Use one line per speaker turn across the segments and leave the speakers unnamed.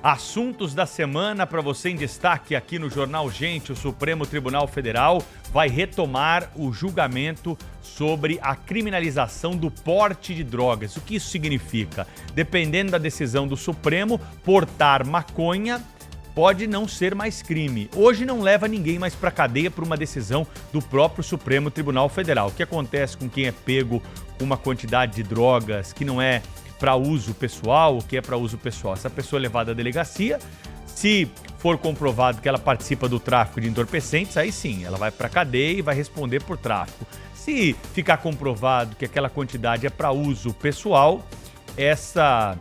Assuntos da semana para você em destaque aqui no Jornal Gente. O Supremo Tribunal Federal vai retomar o julgamento sobre a criminalização do porte de drogas. O que isso significa? Dependendo da decisão do Supremo, portar maconha pode não ser mais crime. Hoje não leva ninguém mais para cadeia por uma decisão do próprio Supremo Tribunal Federal. O que acontece com quem é pego com uma quantidade de drogas que não é para uso pessoal, o que é para uso pessoal? Essa pessoa é levada à delegacia, se for comprovado que ela participa do tráfico de entorpecentes, aí sim, ela vai para a cadeia e vai responder por tráfico. Se ficar comprovado que aquela quantidade é para uso pessoal, essa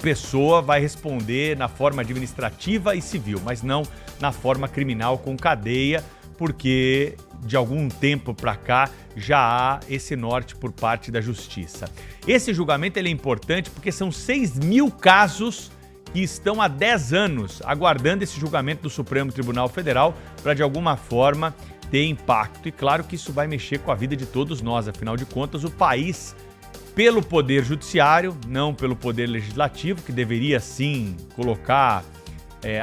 pessoa vai responder na forma administrativa e civil, mas não na forma criminal com cadeia, porque de algum tempo para cá já há esse norte por parte da Justiça. Esse julgamento ele é importante porque são 6.000 casos que estão há 10 anos aguardando esse julgamento do Supremo Tribunal Federal para de alguma forma ter impacto. E claro que isso vai mexer com a vida de todos nós, afinal de contas o país, pelo Poder Judiciário, não pelo Poder Legislativo, que deveria sim colocar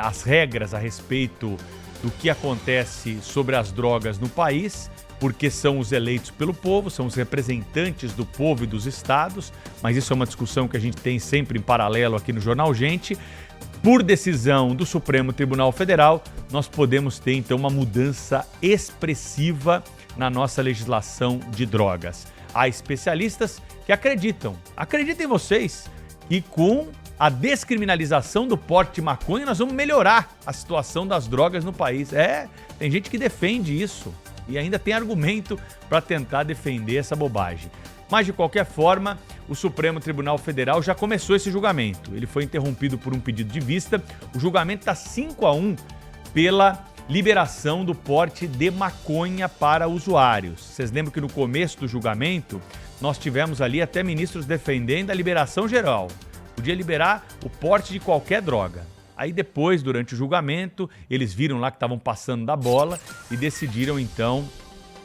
as regras a respeito do que acontece sobre as drogas no país, porque são os eleitos pelo povo, são os representantes do povo e dos estados, mas isso é uma discussão que a gente tem sempre em paralelo aqui no Jornal Gente. Por decisão do Supremo Tribunal Federal, nós podemos ter então uma mudança expressiva na nossa legislação de drogas. Há especialistas que acreditem vocês, que com a descriminalização do porte de maconha nós vamos melhorar a situação das drogas no país. Tem gente que defende isso e ainda tem argumento para tentar defender essa bobagem. Mas de qualquer forma, o Supremo Tribunal Federal já começou esse julgamento. Ele foi interrompido por um pedido de vista. O julgamento está 5-1 pela liberação do porte de maconha para usuários. Vocês lembram que no começo do julgamento nós tivemos ali até ministros defendendo a liberação geral. Podia liberar o porte de qualquer droga. Aí depois, durante o julgamento, eles viram lá que estavam passando da bola e decidiram então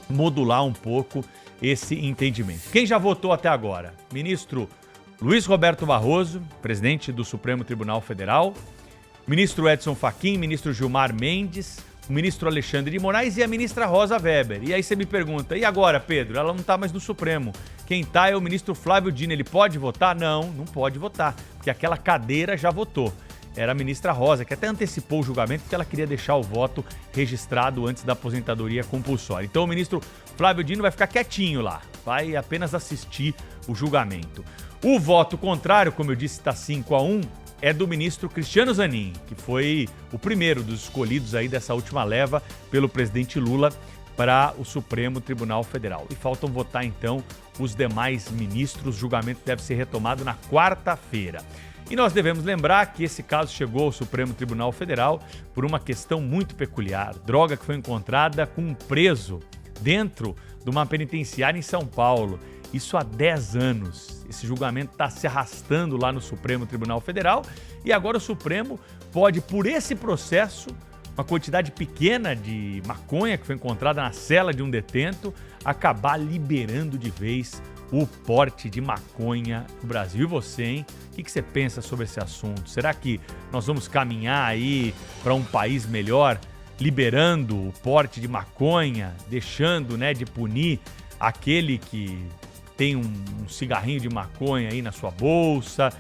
modular um pouco esse entendimento. Quem já votou até agora? Ministro Luiz Roberto Barroso, presidente do Supremo Tribunal Federal, ministro Edson Fachin, ministro Gilmar Mendes, o ministro Alexandre de Moraes e a ministra Rosa Weber. E aí você me pergunta, e agora, Pedro? Ela não está mais no Supremo. Quem está é o ministro Flávio Dino. Ele pode votar? Não pode votar, porque aquela cadeira já votou. Era a ministra Rosa, que até antecipou o julgamento porque ela queria deixar o voto registrado antes da aposentadoria compulsória. Então o ministro Flávio Dino vai ficar quietinho lá, vai apenas assistir o julgamento. O voto contrário, como eu disse, está 5-1, é do ministro Cristiano Zanin, que foi o primeiro dos escolhidos aí dessa última leva pelo presidente Lula para o Supremo Tribunal Federal. E faltam votar então os demais ministros. O julgamento deve ser retomado na quarta-feira. E nós devemos lembrar que esse caso chegou ao Supremo Tribunal Federal por uma questão muito peculiar. Droga que foi encontrada com um preso dentro de uma penitenciária em São Paulo. Isso há 10 anos. Esse julgamento está se arrastando lá no Supremo Tribunal Federal e agora o Supremo pode, por esse processo, uma quantidade pequena de maconha que foi encontrada na cela de um detento, acabar liberando de vez o porte de maconha no Brasil. E você, hein? O que você pensa sobre esse assunto? Será que nós vamos caminhar aí para um país melhor, liberando o porte de maconha, deixando, de punir aquele que tem um cigarrinho de maconha aí na sua bolsa,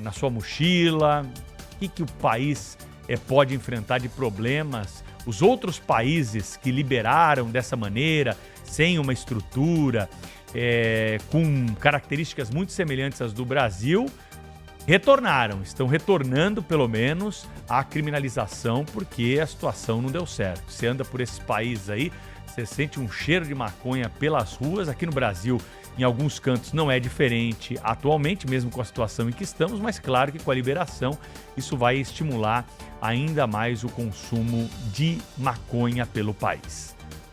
na sua mochila? O que o país pode enfrentar de problemas? Os outros países que liberaram dessa maneira, sem uma estrutura, com características muito semelhantes às do Brasil, estão retornando pelo menos à criminalização, porque a situação não deu certo. Você anda por esses países aí, você sente um cheiro de maconha pelas ruas. Aqui no Brasil, em alguns cantos, não é diferente atualmente, mesmo com a situação em que estamos, mas claro que com a liberação isso vai estimular ainda mais o consumo de maconha pelo país.